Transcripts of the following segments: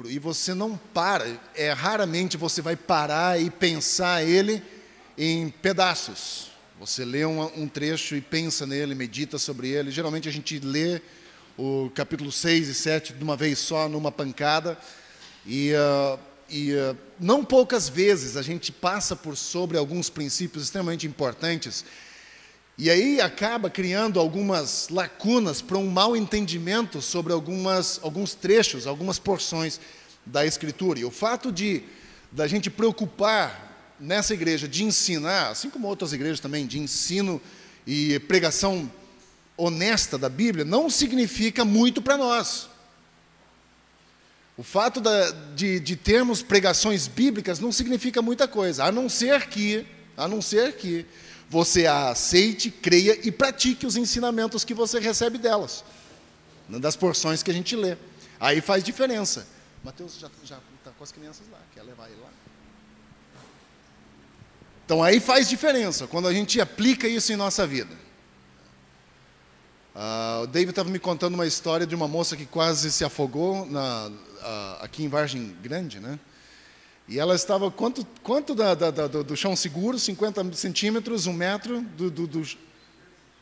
livro e você não para, raramente você vai parar e pensar ele em pedaços. Você lê um trecho e pensa nele, medita sobre ele. Geralmente a gente lê o capítulo 6 e 7 de uma vez só, numa pancada. E não poucas vezes a gente passa por sobre alguns princípios extremamente importantes. E aí acaba criando algumas lacunas para um mau entendimento sobre alguns trechos, algumas porções da Escritura. E o fato da gente preocupar nessa igreja de ensinar, assim como outras igrejas também, de ensino e pregação honesta da Bíblia, não significa muito para nós. O fato de termos pregações bíblicas não significa muita coisa, a não ser que você a aceite, creia e pratique os ensinamentos que você recebe delas, das porções que a gente lê. Aí faz diferença. Mateus já está com as crianças lá, quer levar ele lá? Então aí faz diferença, quando a gente aplica isso em nossa vida. O David estava me contando uma história de uma moça que quase se afogou aqui em Vargem Grande, né? E ela estava, quanto do chão seguro? 50 centímetros, 1 metro,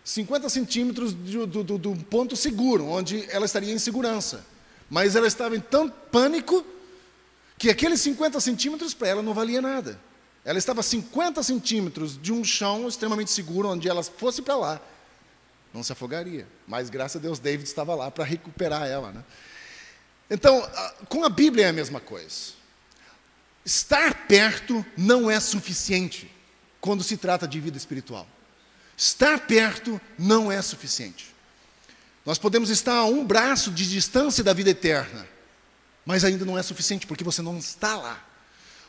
50 centímetros do ponto seguro, onde ela estaria em segurança. Mas ela estava em tanto pânico que aqueles 50 centímetros para ela não valia nada. Ela estava a 50 centímetros de um chão extremamente seguro, onde ela fosse para lá, não se afogaria. Mas, graças a Deus, David estava lá para recuperar ela, né? Então, com a Bíblia é a mesma coisa. Estar perto não é suficiente quando se trata de vida espiritual. Estar perto não é suficiente. Nós podemos estar a um braço de distância da vida eterna, mas ainda não é suficiente, porque você não está lá.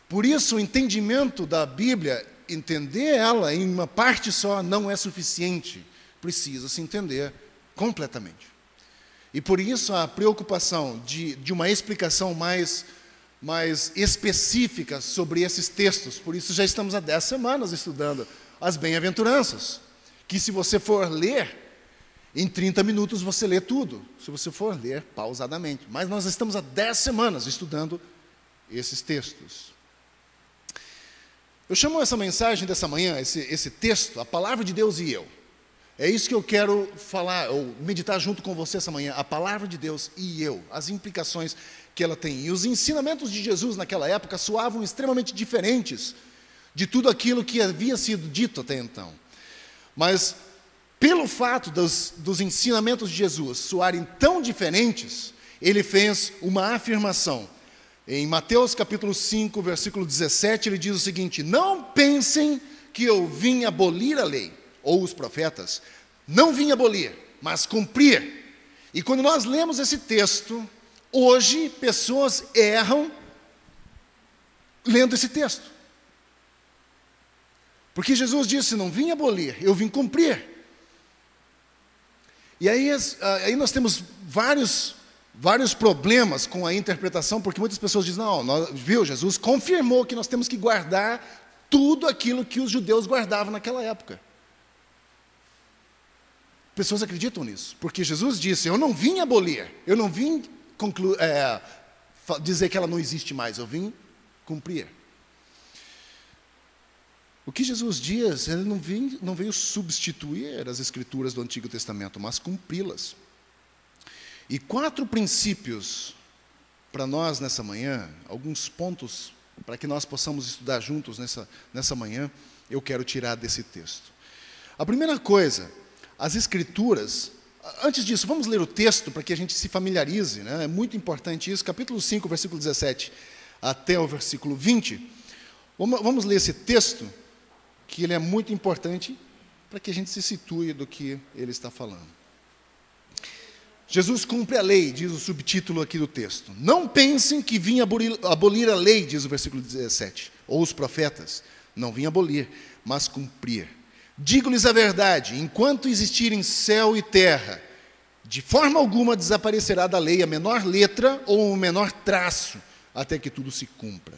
Por isso, o entendimento da Bíblia, entender ela em uma parte só, não é suficiente. Precisa se entender completamente. E por isso a preocupação de uma explicação mais específica sobre esses textos. Por isso já estamos há 10 semanas estudando as bem-aventuranças, que se você for ler, em 30 minutos você lê tudo, se você for ler pausadamente. Mas nós estamos há 10 semanas estudando esses textos. Eu chamo essa mensagem dessa manhã, esse texto, a palavra de Deus e eu. É isso que eu quero falar, ou meditar junto com você essa manhã, a palavra de Deus e eu, as implicações que ela tem. E os ensinamentos de Jesus naquela época soavam extremamente diferentes de tudo aquilo que havia sido dito até então. Mas, pelo fato dos ensinamentos de Jesus soarem tão diferentes, ele fez uma afirmação. Em Mateus capítulo 5, versículo 17, ele diz o seguinte: não pensem que eu vim abolir a lei, ou os profetas. Não vim abolir, mas cumprir. E quando nós lemos esse texto, hoje pessoas erram lendo esse texto. Porque Jesus disse, não vim abolir, eu vim cumprir. E aí nós temos vários problemas com a interpretação, porque muitas pessoas dizem, viu, Jesus confirmou que nós temos que guardar tudo aquilo que os judeus guardavam naquela época. Pessoas acreditam nisso, porque Jesus disse, eu não vim abolir, eu não vim dizer que ela não existe mais, eu vim cumprir. O que Jesus diz, ele não veio substituir as escrituras do Antigo Testamento, mas cumpri-las. E 4 princípios para nós nessa manhã, alguns pontos para que nós possamos estudar juntos nessa manhã, eu quero tirar desse texto. A primeira coisa, as escrituras, antes disso, vamos ler o texto para que a gente se familiarize, né? É muito importante isso, capítulo 5, versículo 17 até o versículo 20. Vamos ler esse texto, que ele é muito importante para que a gente se situe do que ele está falando. Jesus cumpre a lei, diz o subtítulo aqui do texto. Não pensem que vim abolir a lei, diz o versículo 17, ou os profetas. Não vim abolir, mas cumprir. Digo-lhes a verdade, enquanto existirem céu e terra, de forma alguma desaparecerá da lei a menor letra ou o menor traço, até que tudo se cumpra.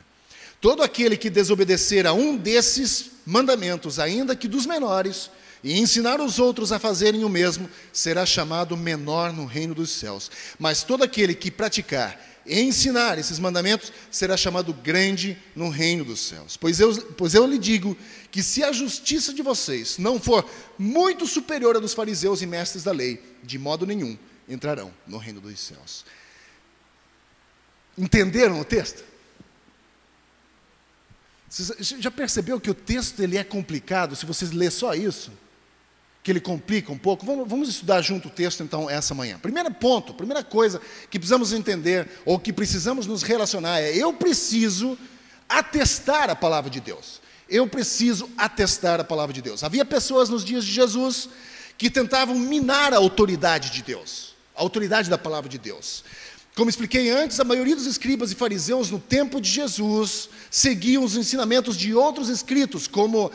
Todo aquele que desobedecer a um desses mandamentos, ainda que dos menores, e ensinar os outros a fazerem o mesmo, será chamado menor no reino dos céus. Mas todo aquele que praticar e ensinar esses mandamentos, será chamado grande no reino dos céus. Pois eu lhe digo que se a justiça de vocês não for muito superior à dos fariseus e mestres da lei, de modo nenhum entrarão no reino dos céus. Entenderam o texto? Você já percebeu que o texto ele é complicado, se vocês lerem só isso? Que ele complica um pouco. Vamos estudar junto o texto, então, essa manhã. Primeiro ponto, primeira coisa que precisamos entender, ou que precisamos nos relacionar, é: eu preciso atestar a palavra de Deus. Eu preciso atestar a palavra de Deus. Havia pessoas nos dias de Jesus que tentavam minar a autoridade de Deus, a autoridade da palavra de Deus. Como expliquei antes, a maioria dos escribas e fariseus no tempo de Jesus seguiam os ensinamentos de outros escritos, como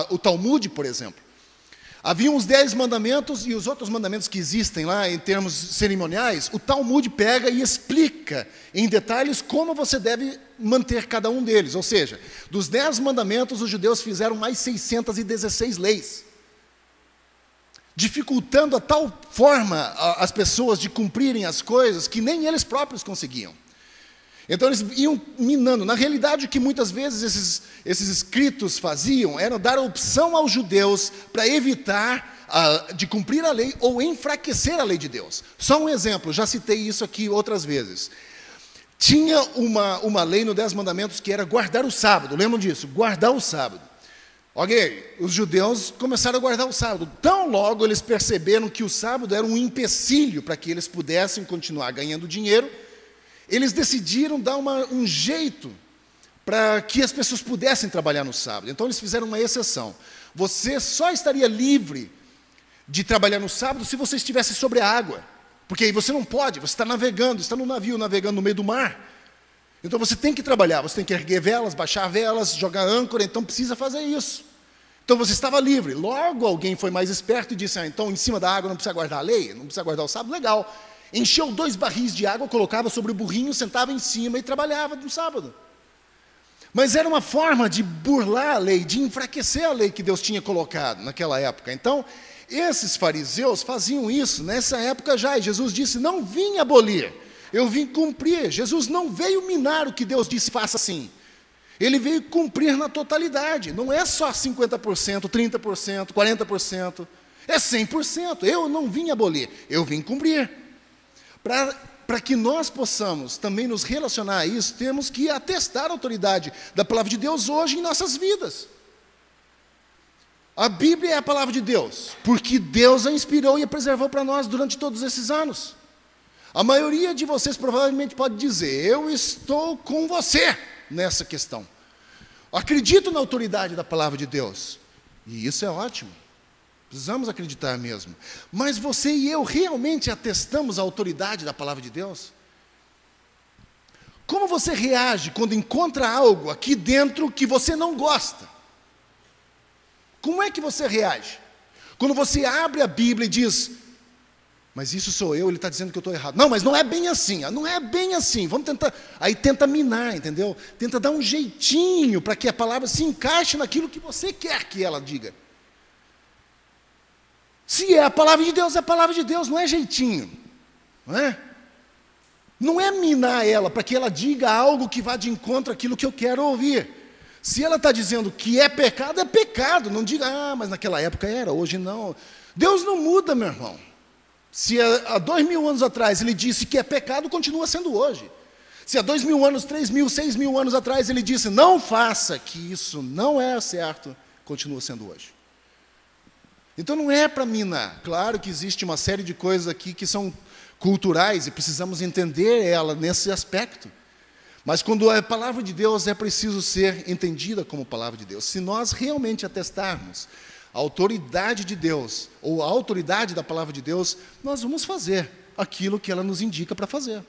o Talmud, por exemplo. Haviam os 10 mandamentos e os outros mandamentos que existem lá em termos cerimoniais. O Talmud pega e explica em detalhes como você deve manter cada um deles. Ou seja, dos 10 mandamentos, os judeus fizeram mais 616 leis, dificultando a tal forma as pessoas de cumprirem as coisas que nem eles próprios conseguiam. Então eles iam minando. Na realidade, o que muitas vezes esses escritos faziam era dar a opção aos judeus para evitar de cumprir a lei ou enfraquecer a lei de Deus. Só um exemplo, já citei isso aqui outras vezes. Tinha uma lei no 10 mandamentos que era guardar o sábado, lembram disso? Guardar o sábado. Ok, os judeus começaram a guardar o sábado. Tão logo eles perceberam que o sábado era um empecilho para que eles pudessem continuar ganhando dinheiro, eles decidiram dar um jeito para que as pessoas pudessem trabalhar no sábado. Então eles fizeram uma exceção. Você só estaria livre de trabalhar no sábado se você estivesse sobre a água. Porque aí você não pode, você está navegando, está no navio, navegando no meio do mar. Então você tem que trabalhar, você tem que erguer velas, baixar velas, jogar âncora, então precisa fazer isso. Então você estava livre. Logo alguém foi mais esperto e disse: então em cima da água não precisa guardar a lei, não precisa guardar o sábado, legal. Encheu 2 barris de água, colocava sobre o burrinho, sentava em cima e trabalhava no sábado. Mas era uma forma de burlar a lei, de enfraquecer a lei que Deus tinha colocado naquela época. Então, esses fariseus faziam isso nessa época já, e Jesus disse: não vim abolir, eu vim cumprir. Jesus não veio minar o que Deus disse, faça assim. Ele veio cumprir na totalidade, não é só 50%, 30%, 40%, é 100%. Eu não vim abolir, eu vim cumprir. Para que nós possamos também nos relacionar a isso, temos que atestar a autoridade da palavra de Deus hoje em nossas vidas. A Bíblia é a palavra de Deus, porque Deus a inspirou e a preservou para nós durante todos esses anos. A maioria de vocês provavelmente pode dizer: eu estou com você nessa questão. Acredito na autoridade da palavra de Deus. E isso é ótimo. Precisamos acreditar mesmo. Mas você e eu realmente atestamos a autoridade da palavra de Deus? Como você reage quando encontra algo aqui dentro que você não gosta? Como é que você reage? Quando você abre a Bíblia e diz: mas isso sou eu, ele está dizendo que eu estou errado. Não, mas não é bem assim, não é bem assim. Vamos tentar. Aí tenta minar, entendeu? Tenta dar um jeitinho para que a palavra se encaixe naquilo que você quer que ela diga. Se é a palavra de Deus, é a palavra de Deus, não é jeitinho. Não é? Não é minar ela para que ela diga algo que vá de encontro àquilo que eu quero ouvir. Se ela está dizendo que é pecado, não diga: mas naquela época era, hoje não. Deus não muda, meu irmão. Se há 2000 anos atrás ele disse que é pecado, continua sendo hoje. Se há 2000 anos, 3000, 6000 anos atrás ele disse: não faça, que isso não é certo, continua sendo hoje. Então não é para minar. Claro que existe uma série de coisas aqui que são culturais e precisamos entender ela nesse aspecto. Mas quando a palavra de Deus é preciso ser entendida como palavra de Deus. Se nós realmente atestarmos a autoridade de Deus, ou a autoridade da palavra de Deus, nós vamos fazer aquilo que ela nos indica para fazer.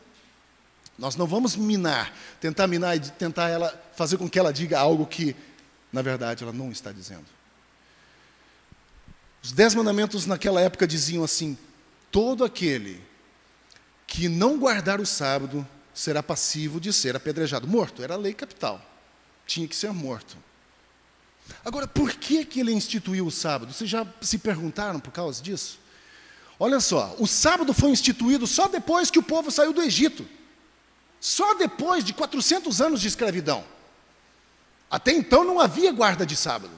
Nós não vamos minar e tentar ela fazer com que ela diga algo que, na verdade, ela não está dizendo. Os 10 mandamentos naquela época diziam assim: todo aquele que não guardar o sábado será passivo de ser apedrejado. Morto, era a lei capital. Tinha que ser morto. Agora, por que ele instituiu o sábado? Vocês já se perguntaram por causa disso? Olha só, o sábado foi instituído só depois que o povo saiu do Egito. Só depois de 400 anos de escravidão. Até então não havia guarda de sábado.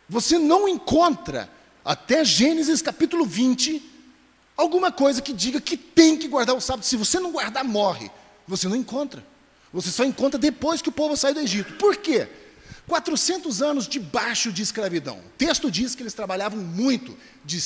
Você não encontra, até Gênesis capítulo 20, alguma coisa que diga que tem que guardar o sábado. Se você não guardar, morre. Você não encontra. Você só encontra depois que o povo sai do Egito. Por quê? 400 anos debaixo de escravidão. O texto diz que eles trabalhavam muito, de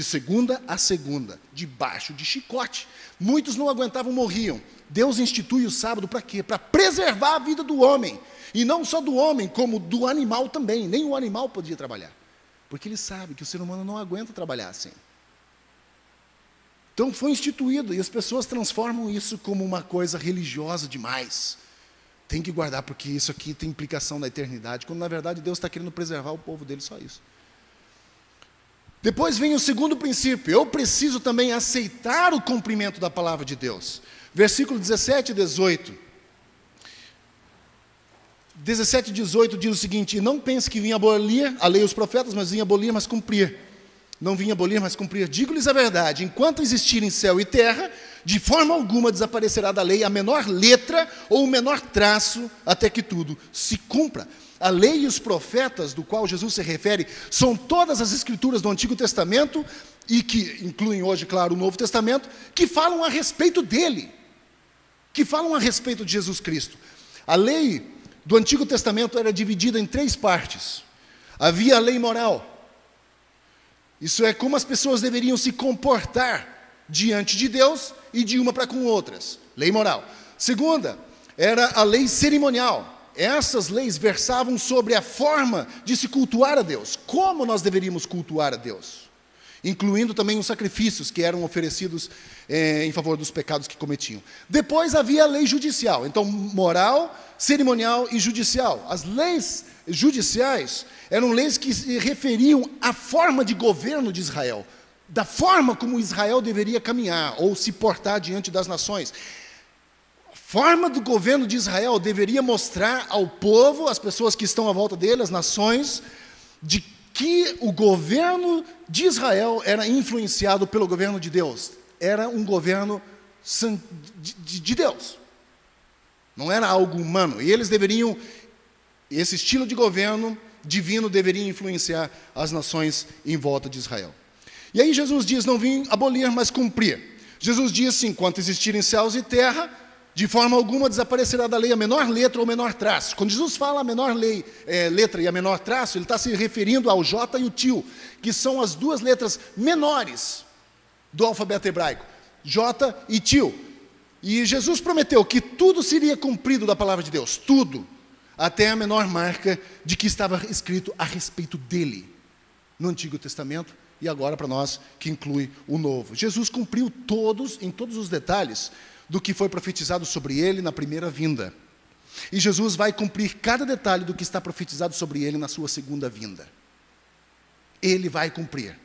segunda a segunda, debaixo de chicote. Muitos não aguentavam, morriam. Deus institui o sábado para quê? Para preservar a vida do homem. E não só do homem, como do animal também. Nem o animal podia trabalhar. Porque ele sabe que o ser humano não aguenta trabalhar assim. Então foi instituído, e as pessoas transformam isso como uma coisa religiosa demais. Tem que guardar, porque isso aqui tem implicação na eternidade, quando na verdade Deus está querendo preservar o povo dele, só isso. Depois vem o segundo princípio: eu preciso também aceitar o cumprimento da palavra de Deus. Versículo 17 e 18. 17 e 18 diz o seguinte: e não pense que vim abolir a lei e os profetas, mas vim abolir, mas cumprir. Não vim abolir, mas cumprir. Digo-lhes a verdade: enquanto existirem céu e terra, de forma alguma desaparecerá da lei a menor letra ou o menor traço, até que tudo se cumpra. A lei e os profetas, do qual Jesus se refere, são todas as escrituras do Antigo Testamento, e que incluem hoje, claro, o Novo Testamento, que falam a respeito dele, que falam a respeito de Jesus Cristo. A lei do Antigo Testamento era dividida em 3 partes. Havia a lei moral. Isso é como as pessoas deveriam se comportar diante de Deus e de uma para com outras. Lei moral. Segunda, era a lei cerimonial. Essas leis versavam sobre a forma de se cultuar a Deus. Como nós deveríamos cultuar a Deus? Incluindo também os sacrifícios que eram oferecidos em favor dos pecados que cometiam. Depois havia a lei judicial. Então, moral, cerimonial e judicial. As leis judiciais eram leis que se referiam à forma de governo de Israel, da forma como Israel deveria caminhar ou se portar diante das nações. A forma do governo de Israel deveria mostrar ao povo, às pessoas que estão à volta dele, às nações, de que o governo de Israel era influenciado pelo governo de Deus. Era um governo de Deus. Não era algo humano. E eles deveriam, esse estilo de governo divino deveria influenciar as nações em volta de Israel. E aí Jesus diz: não vim abolir, mas cumprir. Jesus diz assim: enquanto existirem céus e terra, de forma alguma desaparecerá da lei a menor letra ou o menor traço. Quando Jesus fala a menor letra e a menor traço, ele está se referindo ao J e o Tio, que são as 2 letras menores do alfabeto hebraico, J e Tio. E Jesus prometeu que tudo seria cumprido da palavra de Deus, tudo, até a menor marca de que estava escrito a respeito dele, no Antigo Testamento, e agora para nós, que inclui o Novo. Jesus cumpriu em todos os detalhes, do que foi profetizado sobre ele na primeira vinda. E Jesus vai cumprir cada detalhe do que está profetizado sobre ele na sua segunda vinda. Ele vai cumprir.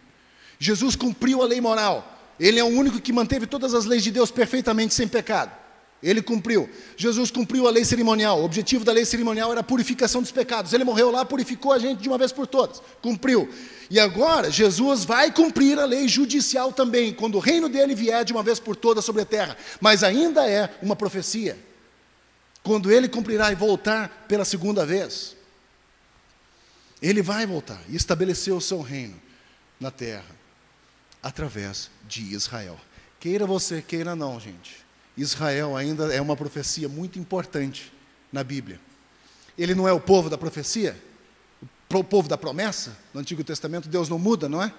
Jesus cumpriu a lei moral. Ele é o único que manteve todas as leis de Deus perfeitamente sem pecado. Ele cumpriu. Jesus cumpriu a lei cerimonial. O objetivo da lei cerimonial era a purificação dos pecados. Ele morreu lá, purificou a gente de uma vez por todas. Cumpriu. E agora, Jesus vai cumprir a lei judicial também, quando o reino dele vier de uma vez por todas sobre a terra. Mas ainda é uma profecia. Quando ele cumprirá e voltar pela segunda vez, ele vai voltar e estabelecer o seu reino na terra, através de Israel. Queira você, queira não, gente. Israel ainda é uma profecia muito importante na Bíblia. Ele não é o povo da profecia? O povo da promessa? No Antigo Testamento Deus não muda, não é?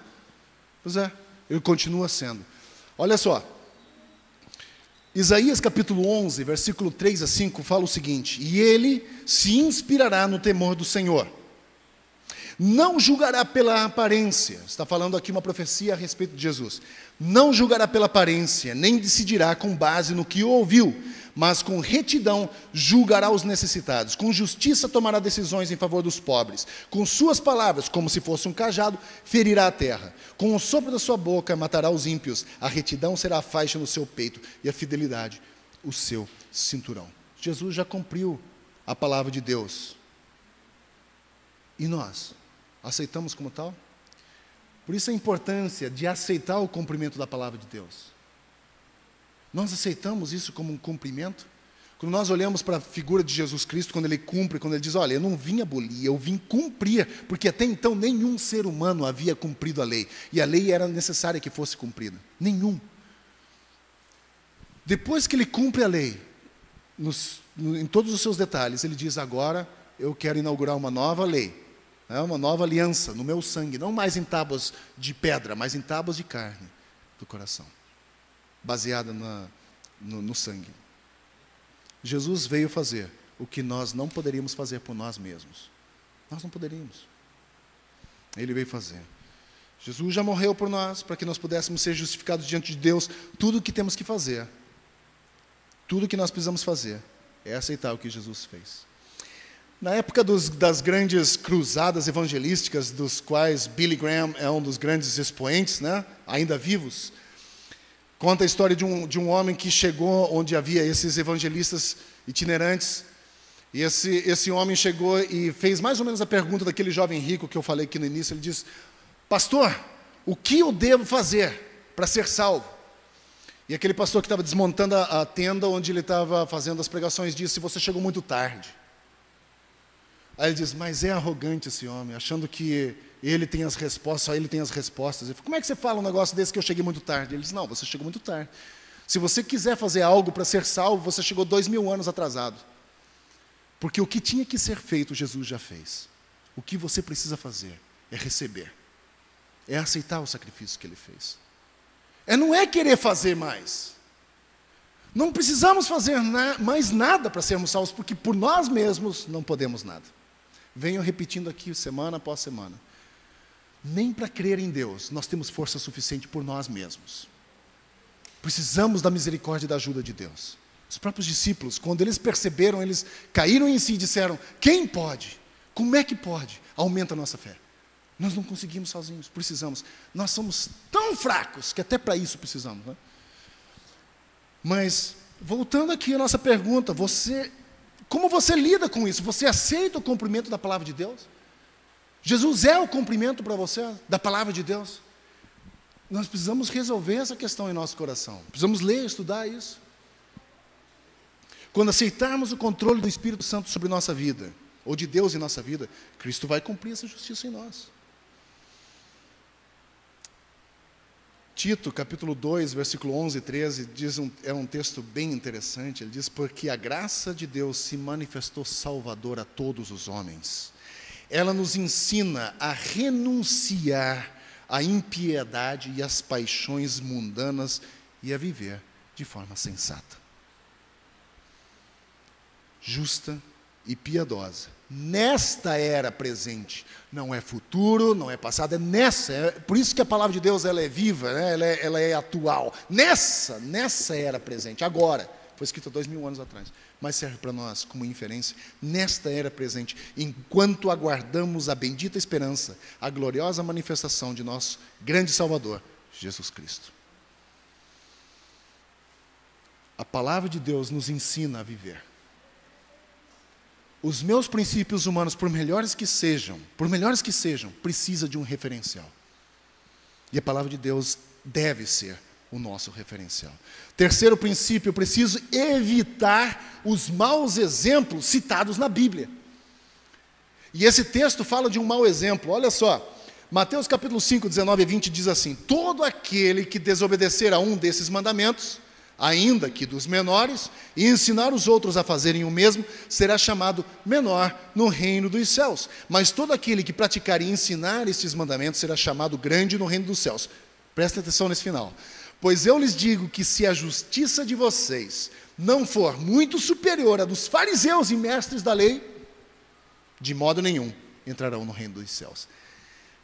Pois é, ele continua sendo. Olha só, Isaías capítulo 11, versículo 3 a 5, fala o seguinte: e ele se inspirará no temor do Senhor. Não julgará pela aparência. Está falando aqui uma profecia a respeito de Jesus. Não julgará pela aparência, nem decidirá com base no que ouviu, mas com retidão julgará os necessitados. Com justiça tomará decisões em favor dos pobres. Com suas palavras, como se fosse um cajado, ferirá a terra. Com o sopro da sua boca matará os ímpios. A retidão será a faixa no seu peito e a fidelidade o seu cinturão. Jesus já cumpriu a palavra de Deus. E nós? Aceitamos como tal? Por isso a importância de aceitar o cumprimento da palavra de Deus. Nós aceitamos isso como um cumprimento? Quando nós olhamos para a figura de Jesus Cristo, quando Ele cumpre, quando Ele diz, olha, eu não vim abolir, eu vim cumprir, porque até então nenhum ser humano havia cumprido a lei, e a lei era necessária que fosse cumprida. Nenhum. Depois que Ele cumpre a lei, em todos os seus detalhes, Ele diz, agora eu quero inaugurar uma nova lei, uma nova aliança no meu sangue, não mais em tábuas de pedra, mas em tábuas de carne do coração, baseada no sangue. Jesus veio fazer o que nós não poderíamos fazer por nós mesmos. Nós não poderíamos. Ele veio fazer. Jesus já morreu por nós, para que nós pudéssemos ser justificados diante de Deus. Tudo o que temos que fazer, tudo o que nós precisamos fazer, é aceitar o que Jesus fez. Na época das grandes cruzadas evangelísticas, dos quais Billy Graham é um dos grandes expoentes, ainda vivos, conta a história de um homem que chegou onde havia esses evangelistas itinerantes, e esse homem chegou e fez mais ou menos a pergunta daquele jovem rico que eu falei aqui no início. Ele diz, pastor, o que eu devo fazer para ser salvo? E aquele pastor que estava desmontando a tenda onde ele estava fazendo as pregações disse, você chegou muito tarde. Aí ele diz, mas é arrogante esse homem, achando que ele tem as respostas, só ele tem as respostas. Ele fala, como é que você fala um negócio desse que eu cheguei muito tarde? Ele diz, não, você chegou muito tarde. Se você quiser fazer algo para ser salvo, você chegou 2000 anos atrasado. Porque o que tinha que ser feito, Jesus já fez. O que você precisa fazer é receber. É aceitar o sacrifício que Ele fez. Não é querer fazer mais. Não precisamos fazer mais nada para sermos salvos, porque por nós mesmos não podemos nada. Venho repetindo aqui semana após semana. Nem para crer em Deus nós temos força suficiente por nós mesmos. Precisamos da misericórdia e da ajuda de Deus. Os próprios discípulos, quando eles perceberam, eles caíram em si e disseram, quem pode? Como é que pode? Aumenta a nossa fé. Nós não conseguimos sozinhos, precisamos. Nós somos tão fracos que até para isso precisamos. Mas, voltando aqui à nossa pergunta, como você lida com isso? Você aceita o cumprimento da palavra de Deus? Jesus é o cumprimento para você da palavra de Deus? Nós precisamos resolver essa questão em nosso coração. Precisamos ler, estudar isso. Quando aceitarmos o controle do Espírito Santo sobre nossa vida, ou de Deus em nossa vida, Cristo vai cumprir essa justiça em nós. Tito, capítulo 2, versículo 11 e 13, é um texto bem interessante. Ele diz, porque a graça de Deus se manifestou salvadora a todos os homens. Ela nos ensina a renunciar à impiedade e às paixões mundanas e a viver de forma sensata, justa e piedosa. Nesta era presente, não é futuro, não é passado, é nessa. Por isso que a palavra de Deus ela é viva, ela é atual. Nessa era presente, agora. Foi escrita 2000 anos atrás, mas serve para nós como inferência. Nesta era presente, enquanto aguardamos a bendita esperança, a gloriosa manifestação de nosso grande Salvador, Jesus Cristo. A palavra de Deus nos ensina a viver. Os meus princípios humanos, por melhores que sejam, precisa de um referencial. E a palavra de Deus deve ser o nosso referencial. Terceiro princípio, eu preciso evitar os maus exemplos citados na Bíblia. E esse texto fala de um mau exemplo. Olha só, Mateus capítulo 5, 19 e 20 diz assim, todo aquele que desobedecer a um desses mandamentos, ainda que dos menores, e ensinar os outros a fazerem o mesmo, será chamado menor no reino dos céus. Mas todo aquele que praticar e ensinar estes mandamentos será chamado grande no reino dos céus. Presta atenção nesse final. Pois eu lhes digo que se a justiça de vocês não for muito superior à dos fariseus e mestres da lei, de modo nenhum entrarão no reino dos céus.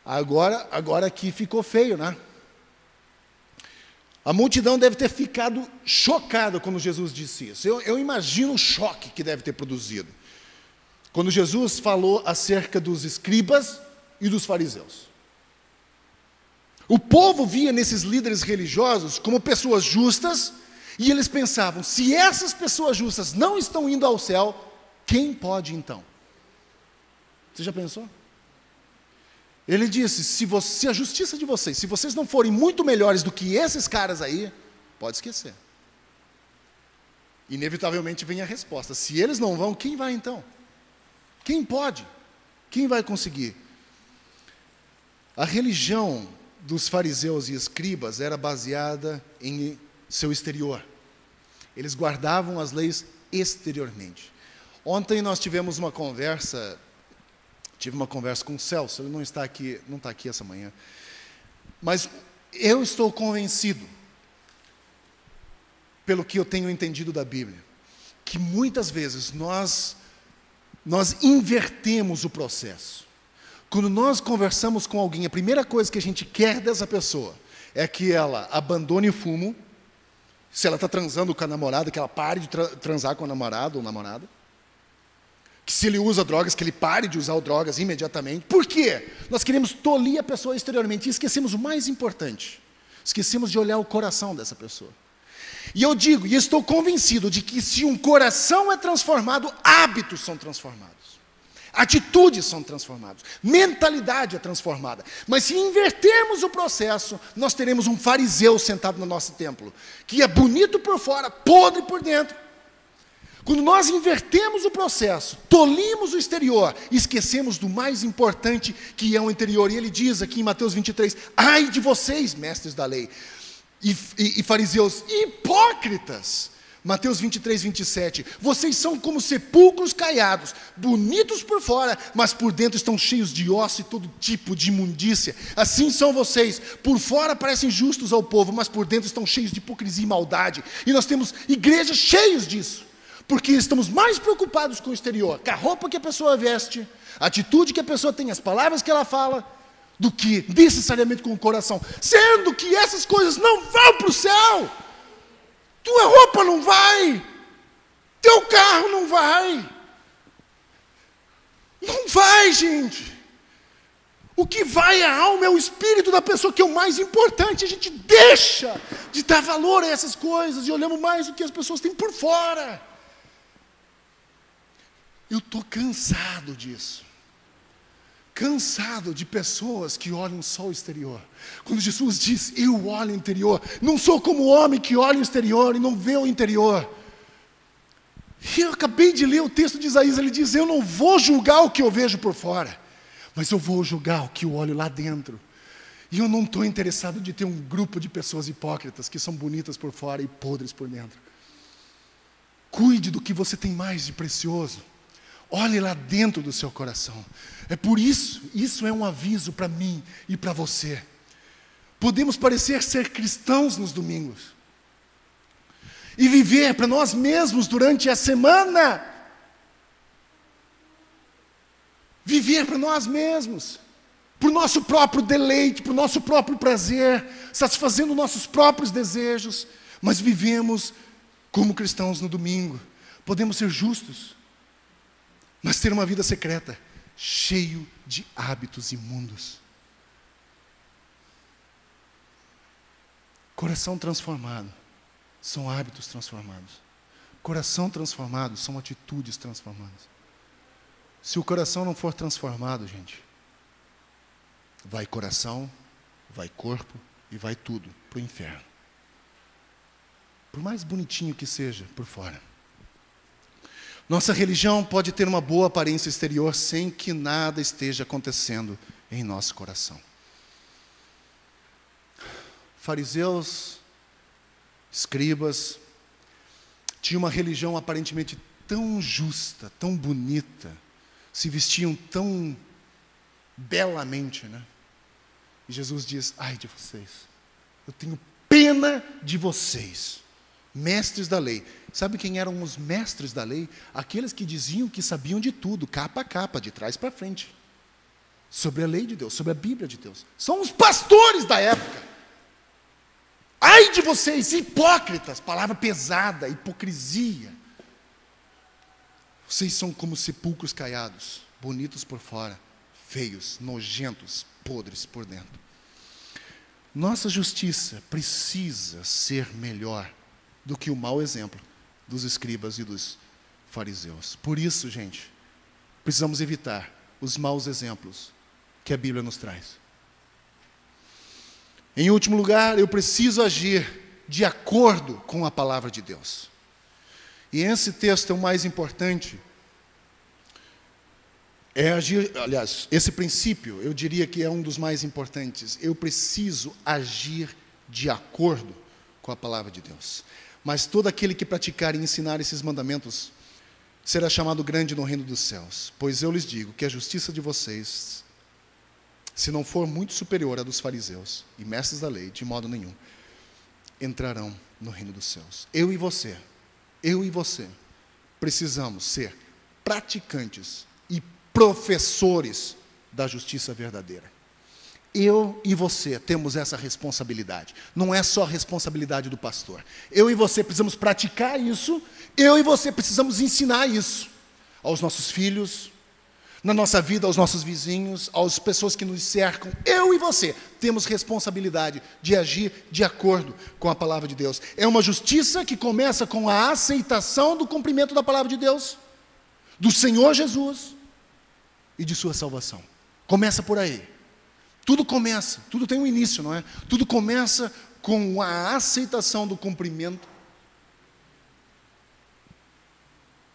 Agora aqui ficou feio, né? A multidão deve ter ficado chocada quando Jesus disse isso. Eu imagino o choque que deve ter produzido. Quando Jesus falou acerca dos escribas e dos fariseus. O povo via nesses líderes religiosos como pessoas justas, e eles pensavam, se essas pessoas justas não estão indo ao céu, quem pode então? Você já pensou? Ele disse, se a justiça de vocês, se vocês não forem muito melhores do que esses caras aí, pode esquecer. Inevitavelmente vem a resposta: se eles não vão, quem vai então? Quem pode? Quem vai conseguir? A religião dos fariseus e escribas era baseada em seu exterior. Eles guardavam as leis exteriormente. Ontem nós tive uma conversa com o Celso. Ele não está aqui essa manhã. Mas eu estou convencido, pelo que eu tenho entendido da Bíblia, que muitas vezes nós invertemos o processo. Quando nós conversamos com alguém, a primeira coisa que a gente quer dessa pessoa é que ela abandone o fumo. Se ela está transando com a namorada, que ela pare de transar com o namorado ou namorada. Que se ele usa drogas, que ele pare de usar drogas imediatamente. Por quê? Nós queremos tolir a pessoa exteriormente e esquecemos o mais importante. Esquecemos de olhar o coração dessa pessoa. E eu digo, e estou convencido de que se um coração é transformado, hábitos são transformados. Atitudes são transformadas, mentalidade é transformada. Mas se invertermos o processo, nós teremos um fariseu sentado no nosso templo, que é bonito por fora, podre por dentro. Quando nós invertemos o processo, tolimos o exterior, esquecemos do mais importante, que é o interior. E ele diz aqui em Mateus 23, ai de vocês, mestres da lei, e fariseus hipócritas. Mateus 23, 27, vocês são como sepulcros caiados, bonitos por fora, mas por dentro estão cheios de osso e todo tipo de imundícia. Assim são vocês, por fora parecem justos ao povo, mas por dentro estão cheios de hipocrisia e maldade. E nós temos igrejas cheias disso, porque estamos mais preocupados com o exterior, com a roupa que a pessoa veste, a atitude que a pessoa tem, as palavras que ela fala, do que necessariamente com o coração, sendo que essas coisas não vão para o céu. Tua roupa não vai, teu carro não vai. Não vai, gente. O que vai é a alma, é o espírito da pessoa, que é o mais importante. A gente deixa de dar valor a essas coisas e olhamos mais o que as pessoas têm por fora. Eu estou cansado disso. Cansado de pessoas que olham só o exterior. Quando Jesus diz, eu olho o interior, não sou como o homem que olha o exterior e não vê o interior. E eu acabei de ler o texto de Isaías, ele diz, eu não vou julgar o que eu vejo por fora, mas eu vou julgar o que eu olho lá dentro. E eu não estou interessado de ter um grupo de pessoas hipócritas, que são bonitas por fora e podres por dentro. Cuide do que você tem mais de precioso. Olhe lá dentro do seu coração. É por isso é um aviso para mim e para você. Podemos parecer ser cristãos nos domingos e viver para nós mesmos durante a semana. Viver para nós mesmos, para o nosso próprio deleite, para o nosso próprio prazer, satisfazendo nossos próprios desejos, mas vivemos como cristãos no domingo. Podemos ser justos, mas ter uma vida secreta, cheio de hábitos imundos. Coração transformado são hábitos transformados. Coração transformado são atitudes transformadas. Se o coração não for transformado, gente, vai coração, vai corpo e vai tudo para o inferno. Por mais bonitinho que seja por fora. Nossa religião pode ter uma boa aparência exterior sem que nada esteja acontecendo em nosso coração. Fariseus, escribas, tinham uma religião aparentemente tão justa, tão bonita, se vestiam tão belamente, né? E Jesus diz, ai de vocês, eu tenho pena de vocês, mestres da lei. Sabe quem eram os mestres da lei? Aqueles que diziam que sabiam de tudo, capa a capa, de trás para frente, sobre a lei de Deus, sobre a Bíblia de Deus. São os pastores da época. Ai de vocês, hipócritas, palavra pesada, hipocrisia. Vocês são como sepulcros caiados, bonitos por fora, feios, nojentos, podres por dentro. Nossa justiça precisa ser melhor do que o mau exemplo dos escribas e dos fariseus. Por isso, gente, precisamos evitar os maus exemplos que a Bíblia nos traz. Em último lugar, eu preciso agir de acordo com a palavra de Deus. E esse texto é o mais importante. Aliás, esse princípio, eu diria que é um dos mais importantes. Eu preciso agir de acordo com a palavra de Deus. Mas todo aquele que praticar e ensinar esses mandamentos será chamado grande no reino dos céus. Pois eu lhes digo que a justiça de vocês, se não for muito superior à dos fariseus e mestres da lei, de modo nenhum, entrarão no reino dos céus. Eu e você, precisamos ser praticantes e professores da justiça verdadeira. Eu e você temos essa responsabilidade. Não é só a responsabilidade do pastor. Eu e você precisamos praticar isso. Eu e você precisamos ensinar isso aos nossos filhos, na nossa vida, aos nossos vizinhos, às pessoas que nos cercam. Eu e você temos responsabilidade de agir de acordo com a palavra de Deus. É uma justiça que começa com a aceitação do cumprimento da palavra de Deus, do Senhor Jesus e de sua salvação. Começa por aí. Tudo começa, tudo tem um início, não é? Tudo começa com a aceitação do cumprimento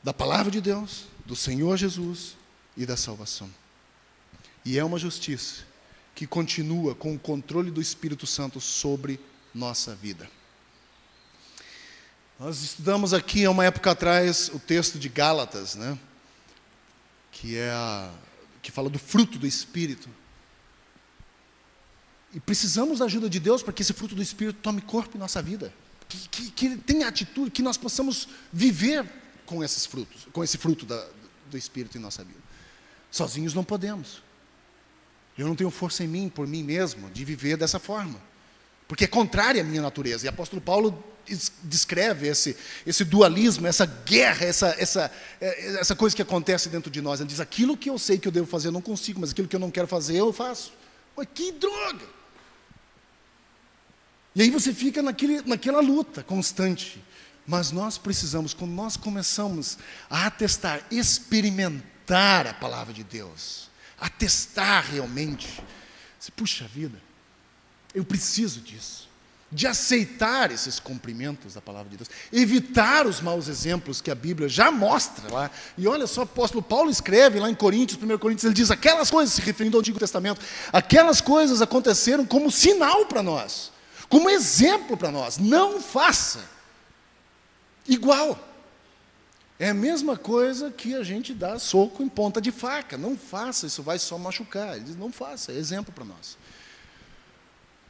da palavra de Deus, do Senhor Jesus e da salvação. E é uma justiça que continua com o controle do Espírito Santo sobre nossa vida. Nós estudamos aqui, há uma época atrás, o texto de Gálatas, né? Que fala do fruto do Espírito. E precisamos da ajuda de Deus para que esse fruto do Espírito tome corpo em nossa vida. Que tenha atitude, que nós possamos viver com esses frutos, com esse fruto do Espírito em nossa vida. Sozinhos não podemos. Eu não tenho força em mim, por mim mesmo, de viver dessa forma. Porque é contrária à minha natureza. E o apóstolo Paulo descreve esse dualismo, essa guerra, essa coisa que acontece dentro de nós. Ele diz, aquilo que eu sei que eu devo fazer eu não consigo, mas aquilo que eu não quero fazer eu faço. Mas que droga! E aí você fica naquela luta constante. Mas nós precisamos, quando nós começamos a atestar, experimentar a palavra de Deus, atestar realmente, você, puxa vida, eu preciso disso, de aceitar esses cumprimentos da palavra de Deus, evitar os maus exemplos que a Bíblia já mostra lá. E olha só, o apóstolo Paulo escreve lá em Coríntios, 1 Coríntios, ele diz, aquelas coisas, se referindo ao Antigo Testamento, aquelas coisas aconteceram como sinal para nós, como exemplo para nós. Não faça igual. É a mesma coisa que a gente dá soco em ponta de faca. Não faça, isso vai só machucar. Ele diz, não faça, é exemplo para nós.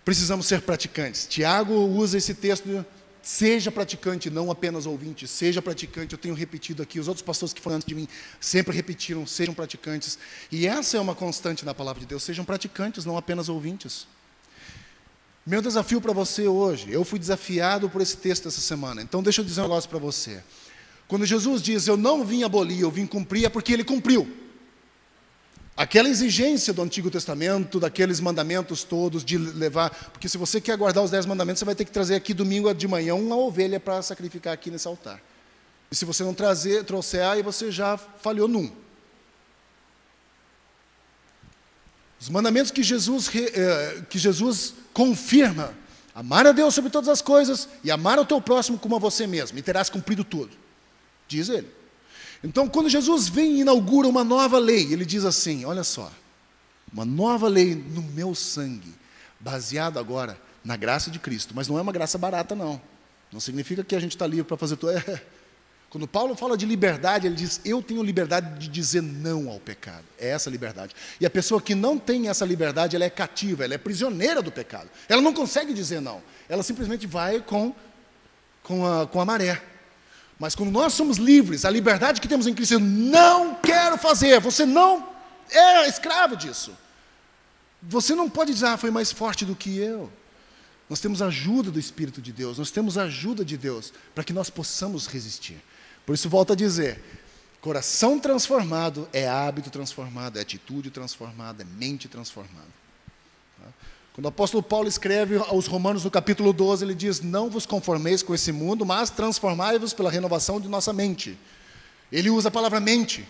Precisamos ser praticantes. Tiago usa esse texto, seja praticante, não apenas ouvinte, seja praticante. Eu tenho repetido aqui, os outros pastores que foram antes de mim sempre repetiram, sejam praticantes. E essa é uma constante na palavra de Deus, sejam praticantes, não apenas ouvintes. Meu desafio para você hoje, eu fui desafiado por esse texto essa semana, então deixa eu dizer um negócio para você. Quando Jesus diz, eu não vim abolir, eu vim cumprir, é porque Ele cumpriu. Aquela exigência do Antigo Testamento, daqueles mandamentos todos, de levar, porque se você quer guardar os 10 mandamentos, você vai ter que trazer aqui domingo de manhã uma ovelha para sacrificar aqui nesse altar. E se você não trouxer, aí você já falhou num. Os mandamentos que Jesus confirma, amar a Deus sobre todas as coisas e amar o teu próximo como a você mesmo, e terás cumprido tudo, diz ele. Então, quando Jesus vem e inaugura uma nova lei, ele diz assim, olha só, uma nova lei no meu sangue, baseado agora na graça de Cristo, mas não é uma graça barata não significa que a gente está livre para fazer tudo. Quando Paulo fala de liberdade, ele diz, eu tenho liberdade de dizer não ao pecado. É essa liberdade. E a pessoa que não tem essa liberdade, ela é cativa, ela é prisioneira do pecado. Ela não consegue dizer não. Ela simplesmente vai com a maré. Mas quando nós somos livres, a liberdade que temos em Cristo, eu não quero fazer, você não é escravo disso. Você não pode dizer, foi mais forte do que eu. Nós temos a ajuda do Espírito de Deus, nós temos a ajuda de Deus para que nós possamos resistir. Por isso, volto a dizer, coração transformado é hábito transformado, é atitude transformada, é mente transformada. Quando o apóstolo Paulo escreve aos Romanos no capítulo 12, ele diz, não vos conformeis com esse mundo, mas transformai-vos pela renovação de nossa mente. Ele usa a palavra mente,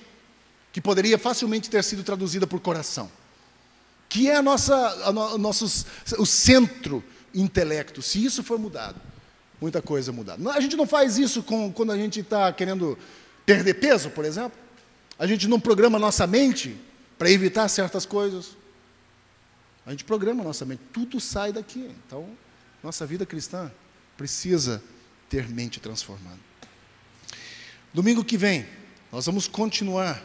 que poderia facilmente ter sido traduzida por coração, que é o centro intelecto. Se isso for mudado, muita coisa mudar. A gente não faz isso quando a gente está querendo perder peso, por exemplo. A gente não programa nossa mente para evitar certas coisas. A gente programa nossa mente, tudo sai daqui. Então, nossa vida cristã precisa ter mente transformada. Domingo que vem, nós vamos continuar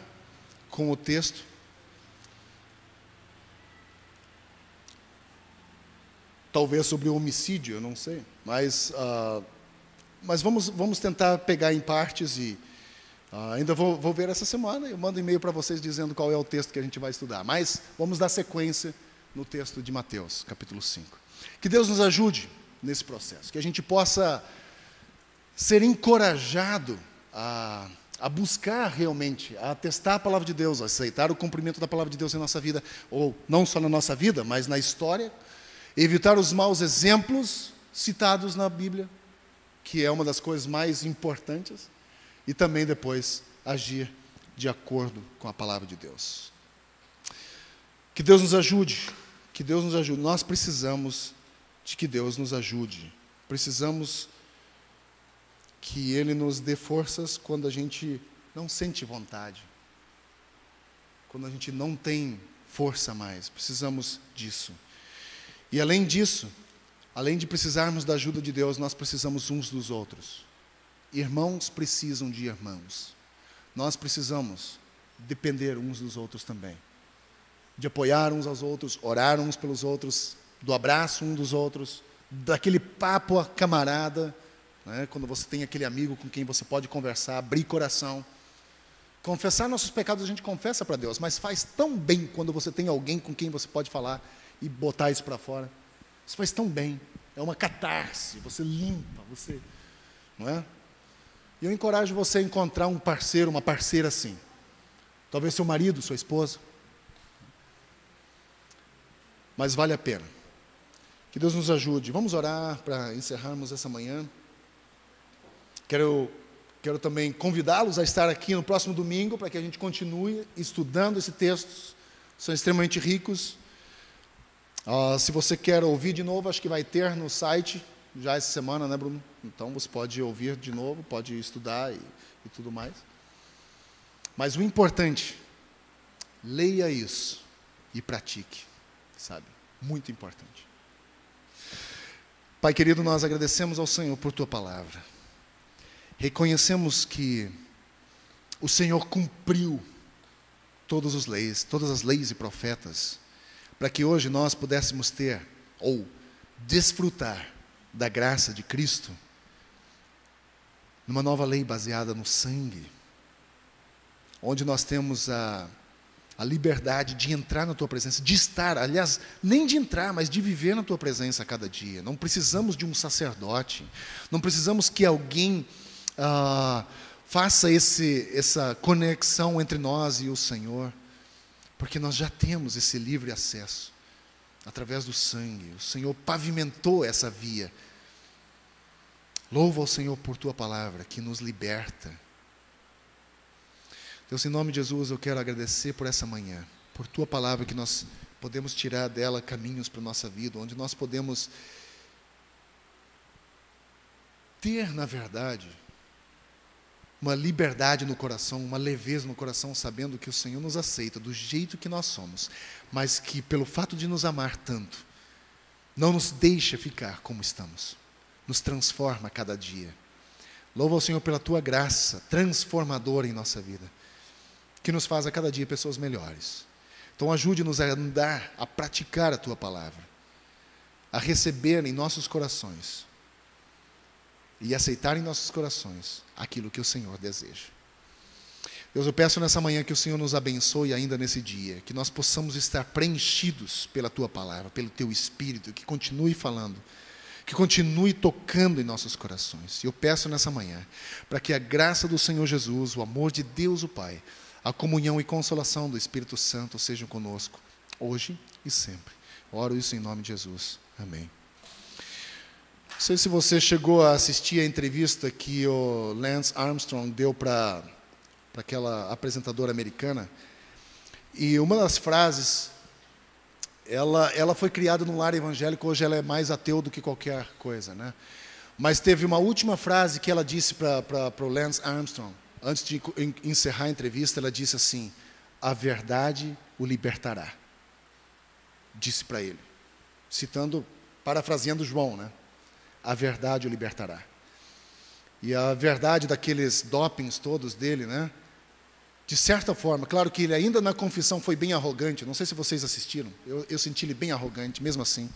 com o texto. Talvez sobre o homicídio, eu não sei. Mas vamos tentar pegar em partes e ainda vou ver essa semana. Eu mando e-mail para vocês dizendo qual é o texto que a gente vai estudar. Mas vamos dar sequência no texto de Mateus, capítulo 5. Que Deus nos ajude nesse processo, que a gente possa ser encorajado a buscar realmente, a testar a palavra de Deus, a aceitar o cumprimento da palavra de Deus em nossa vida, ou não só na nossa vida, mas na história, evitar os maus exemplos citados na Bíblia, que é uma das coisas mais importantes, e também depois agir de acordo com a palavra de Deus. Que Deus nos ajude, que Deus nos ajude. Nós precisamos de que Deus nos ajude. Precisamos que Ele nos dê forças quando a gente não sente vontade, quando a gente não tem força mais. Precisamos disso. E além disso, além de precisarmos da ajuda de Deus, nós precisamos uns dos outros. Irmãos precisam de irmãos. Nós precisamos depender uns dos outros também. De apoiar uns aos outros, orar uns pelos outros, do abraço uns dos outros, daquele papo a camarada, né? Quando você tem aquele amigo com quem você pode conversar, abrir coração. Confessar nossos pecados a gente confessa para Deus, mas faz tão bem quando você tem alguém com quem você pode falar e botar isso para fora. Isso faz tão bem, é uma catarse, você limpa, você, não é? E eu encorajo você a encontrar um parceiro, uma parceira assim. Talvez seu marido, sua esposa. Mas vale a pena. Que Deus nos ajude. Vamos orar para encerrarmos essa manhã. Quero também convidá-los a estar aqui no próximo domingo para que a gente continue estudando esse texto. São extremamente ricos. Se você quer ouvir de novo, acho que vai ter no site já essa semana, né, Bruno? Então você pode ouvir de novo, pode estudar e tudo mais. Mas o importante, leia isso e pratique, sabe? Muito importante. Pai querido, nós agradecemos ao Senhor por Tua palavra. Reconhecemos que o Senhor cumpriu todas as leis e profetas, para que hoje nós pudéssemos ter, ou desfrutar da graça de Cristo, numa nova lei baseada no sangue, onde nós temos a liberdade de entrar na Tua presença, de estar, aliás, nem de entrar, mas de viver na Tua presença a cada dia. Não precisamos de um sacerdote, não precisamos que alguém faça essa conexão entre nós e o Senhor, porque nós já temos esse livre acesso, através do sangue. O Senhor pavimentou essa via. Louva ao Senhor por Tua palavra, que nos liberta. Deus, em nome de Jesus, eu quero agradecer por essa manhã, por Tua palavra, que nós podemos tirar dela caminhos para a nossa vida, onde nós podemos ter, na verdade, uma liberdade no coração, uma leveza no coração, sabendo que o Senhor nos aceita do jeito que nós somos, mas que pelo fato de nos amar tanto, não nos deixa ficar como estamos, nos transforma a cada dia. Louva ao Senhor pela Tua graça transformadora em nossa vida, que nos faz a cada dia pessoas melhores. Então ajude-nos a andar, a praticar a Tua palavra, a receber em nossos corações e aceitar em nossos corações aquilo que o Senhor deseja. Deus, eu peço nessa manhã que o Senhor nos abençoe ainda nesse dia, que nós possamos estar preenchidos pela Tua palavra, pelo Teu Espírito, que continue falando, que continue tocando em nossos corações. E eu peço nessa manhã, para que a graça do Senhor Jesus, o amor de Deus o Pai, a comunhão e consolação do Espírito Santo sejam conosco, hoje e sempre. Oro isso em nome de Jesus. Amém. Não sei se você chegou a assistir a entrevista que o Lance Armstrong deu para aquela apresentadora americana. E uma das frases, ela foi criada num lar evangélico, hoje ela é mais ateu do que qualquer coisa, né? Mas teve uma última frase que ela disse para o Lance Armstrong. Antes de encerrar a entrevista, ela disse assim: a verdade o libertará. Disse para ele, parafraseando João, né? A verdade o libertará. E a verdade daqueles dopings todos dele, né? De certa forma, claro que ele ainda na confissão foi bem arrogante. Não sei se vocês assistiram. Eu senti ele bem arrogante, mesmo assim.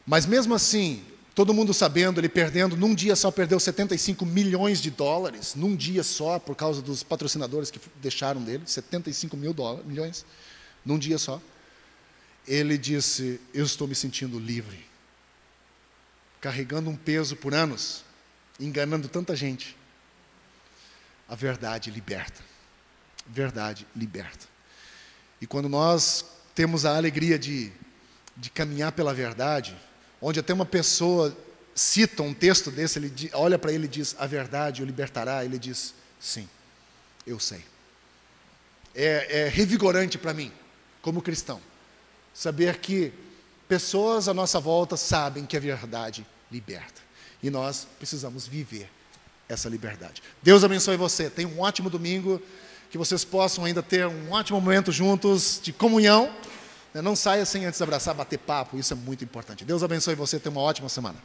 Mas mesmo assim, todo mundo sabendo, ele perdendo, num dia só perdeu 75 milhões de dólares, num dia só, por causa dos patrocinadores que deixaram dele, 75 milhões, num dia só. Ele disse: eu estou me sentindo livre, carregando um peso por anos, enganando tanta gente. A verdade liberta. Verdade liberta. E quando nós temos a alegria de caminhar pela verdade, onde até uma pessoa cita um texto desse, ele olha para ele e diz: a verdade o libertará, ele diz: sim, eu sei. É revigorante para mim, como cristão, saber que pessoas à nossa volta sabem que a verdade liberta. E nós precisamos viver essa liberdade. Deus abençoe você. Tenha um ótimo domingo. Que vocês possam ainda ter um ótimo momento juntos de comunhão. Não saia sem antes abraçar, bater papo. Isso é muito importante. Deus abençoe você. Tenha uma ótima semana.